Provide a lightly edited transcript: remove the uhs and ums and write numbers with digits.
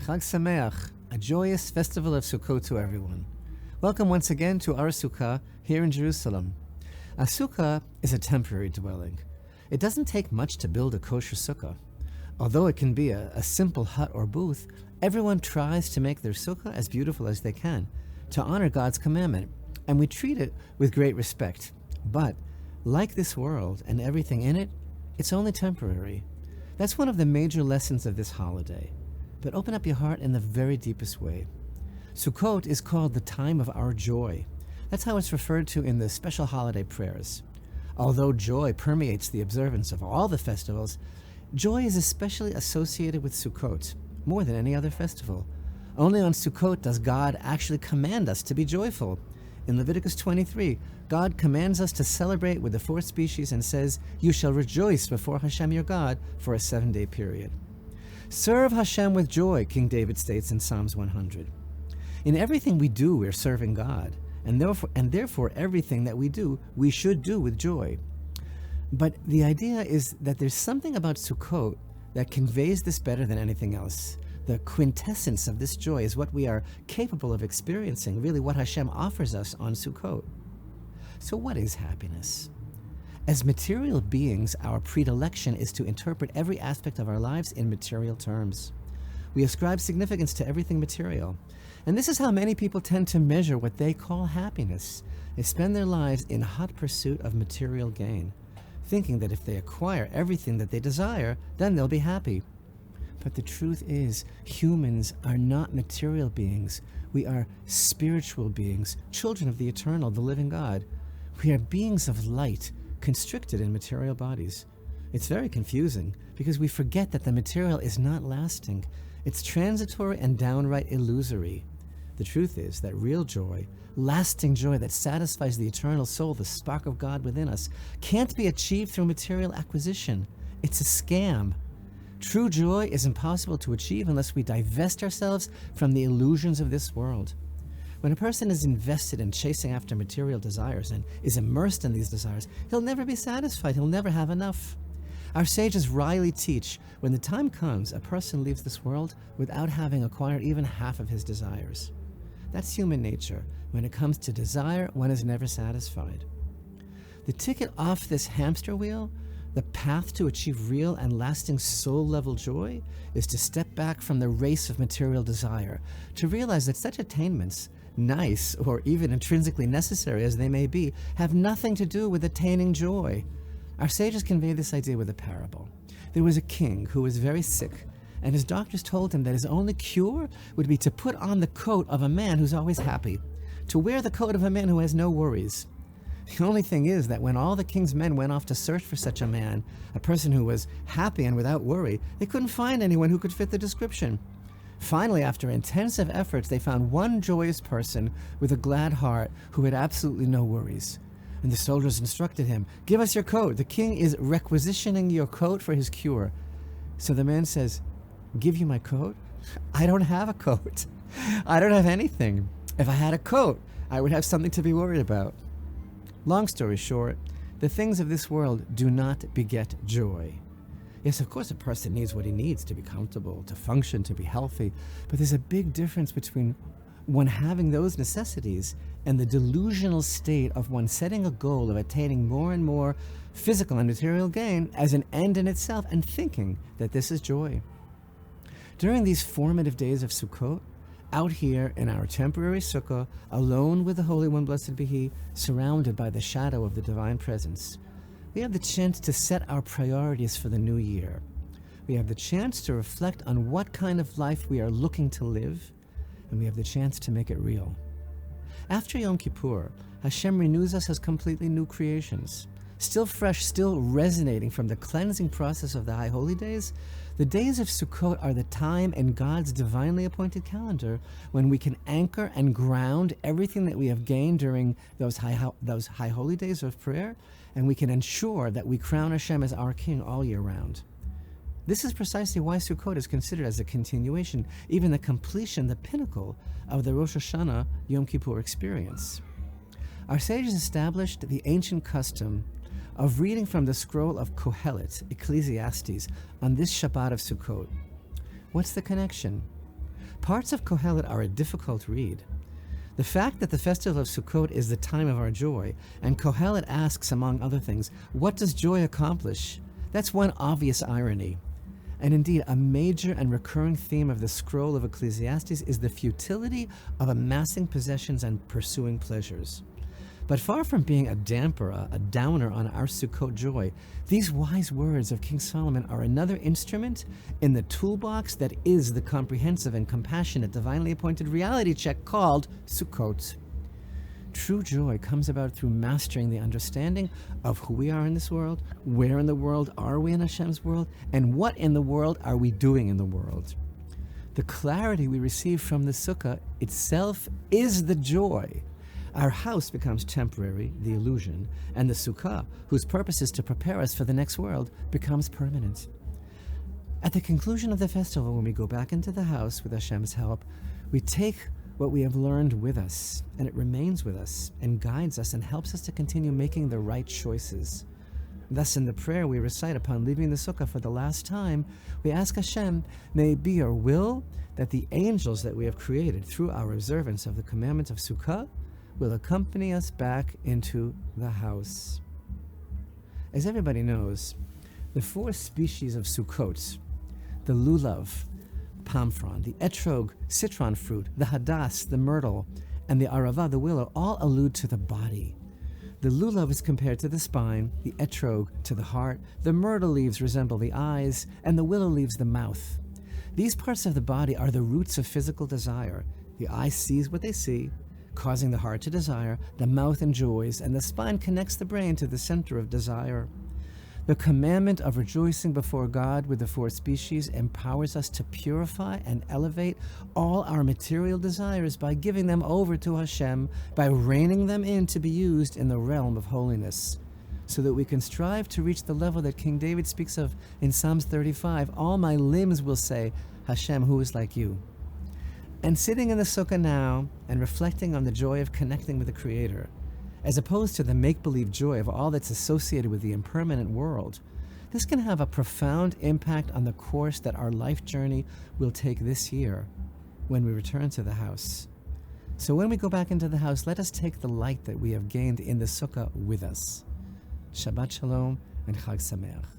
Chag Sameach, a joyous Festival of Sukkot to everyone. Welcome once again to our sukkah here in Jerusalem. A sukkah is a temporary dwelling. It doesn't take much to build a kosher sukkah. Although it can be a simple hut or booth, everyone tries to make their sukkah as beautiful as they can, to honor God's commandment, and we treat it with great respect. But, like this world and everything in it, it's only temporary. That's one of the major lessons of this holiday. But open up your heart in the very deepest way. Sukkot is called the time of our joy. That's how it's referred to in the special holiday prayers. Although joy permeates the observance of all the festivals, joy is especially associated with Sukkot, more than any other festival. Only on Sukkot does God actually command us to be joyful. In Leviticus 23, God commands us to celebrate with the four species and says, "You shall rejoice before Hashem your God for a 7-day period." Serve Hashem with joy, King David states in Psalms 100. In everything we do, we're serving God, and therefore everything that we do, we should do with joy. But the idea is that there's something about Sukkot that conveys this better than anything else. The quintessence of this joy is what we are capable of experiencing, really what Hashem offers us on Sukkot. So what is happiness? As material beings, our predilection is to interpret every aspect of our lives in material terms. We ascribe significance to everything material. And this is how many people tend to measure what they call happiness. They spend their lives in hot pursuit of material gain, thinking that if they acquire everything that they desire, then they'll be happy. But the truth is, humans are not material beings. We are spiritual beings, children of the eternal, the living God. We are beings of light, constricted in material bodies. It's very confusing because we forget that the material is not lasting. It's transitory and downright illusory. The truth is that real joy, lasting joy that satisfies the eternal soul, the spark of God within us, can't be achieved through material acquisition. It's a scam. True joy is impossible to achieve unless we divest ourselves from the illusions of this world. When a person is invested in chasing after material desires and is immersed in these desires, he'll never be satisfied. He'll never have enough. Our sages wryly teach, when the time comes, a person leaves this world without having acquired even half of his desires. That's human nature. When it comes to desire, one is never satisfied. The ticket off this hamster wheel, the path to achieve real and lasting soul-level joy, is to step back from the race of material desire, to realize that such attainments, nice or even intrinsically necessary as they may be, have nothing to do with attaining joy. Our sages convey this idea with a parable. There was a king who was very sick, and his doctors told him that his only cure would be to put on the coat of a man who's always happy, to wear the coat of a man who has no worries. The only thing is that when all the king's men went off to search for such a man, a person who was happy and without worry, they couldn't find anyone who could fit the description. Finally, after intensive efforts, they found one joyous person with a glad heart who had absolutely no worries. And the soldiers instructed him, "Give us your coat. The king is requisitioning your coat for his cure." So the man says, "Give you my coat? I don't have a coat. I don't have anything. If I had a coat, I would have something to be worried about." Long story short, the things of this world do not beget joy. Yes, of course, a person needs what he needs to be comfortable, to function, to be healthy, but there's a big difference between one having those necessities and the delusional state of one setting a goal of attaining more and more physical and material gain as an end in itself and thinking that this is joy. During these formative days of Sukkot, out here in our temporary sukkah, alone with the Holy One, blessed be He, surrounded by the shadow of the Divine Presence, we have the chance to set our priorities for the new year. We have the chance to reflect on what kind of life we are looking to live, and we have the chance to make it real. After Yom Kippur, Hashem renews us as completely new creations. Still fresh, still resonating from the cleansing process of the High Holy Days, the days of Sukkot are the time in God's divinely appointed calendar when we can anchor and ground everything that we have gained during those high holy days of prayer, and we can ensure that we crown Hashem as our King all year round. This is precisely why Sukkot is considered as a continuation, even the completion, the pinnacle of the Rosh Hashanah Yom Kippur experience. Our sages established the ancient custom of reading from the scroll of Kohelet, Ecclesiastes, on this Shabbat of Sukkot. What's the connection? Parts of Kohelet are a difficult read. The fact that the Festival of Sukkot is the time of our joy, and Kohelet asks, among other things, what does joy accomplish? That's one obvious irony. And indeed, a major and recurring theme of the scroll of Ecclesiastes is the futility of amassing possessions and pursuing pleasures. But far from being a damper, a downer on our Sukkot joy, these wise words of King Solomon are another instrument in the toolbox that is the comprehensive and compassionate, divinely appointed reality check called Sukkot. True joy comes about through mastering the understanding of who we are in this world, where in the world are we in Hashem's world, and what in the world are we doing in the world. The clarity we receive from the Sukkah itself is the joy. Our house becomes temporary, the illusion, and the Sukkah, whose purpose is to prepare us for the next world, becomes permanent. At the conclusion of the festival, when we go back into the house with Hashem's help, we take what we have learned with us, and it remains with us, and guides us, and helps us to continue making the right choices. Thus, in the prayer we recite upon leaving the Sukkah for the last time, we ask Hashem, may it be your will that the angels that we have created through our observance of the commandment of Sukkah will accompany us back into the house. As everybody knows, the 4 species of Sukkot, the lulav, palm frond, the etrog, citron fruit, the hadass, the myrtle, and the arava, the willow, all allude to the body. The lulav is compared to the spine, the etrog to the heart, the myrtle leaves resemble the eyes, and the willow leaves the mouth. These parts of the body are the roots of physical desire. The eye sees what they see, causing the heart to desire, the mouth enjoys, and the spine connects the brain to the center of desire. The commandment of rejoicing before God with the 4 species empowers us to purify and elevate all our material desires by giving them over to Hashem, by reining them in to be used in the realm of holiness, so that we can strive to reach the level that King David speaks of in Psalms 35, all my limbs will say, Hashem, who is like you? And sitting in the Sukkah now and reflecting on the joy of connecting with the Creator, as opposed to the make-believe joy of all that's associated with the impermanent world, this can have a profound impact on the course that our life journey will take this year when we return to the house. So when we go back into the house, let us take the light that we have gained in the Sukkah with us. Shabbat Shalom and Chag Sameach.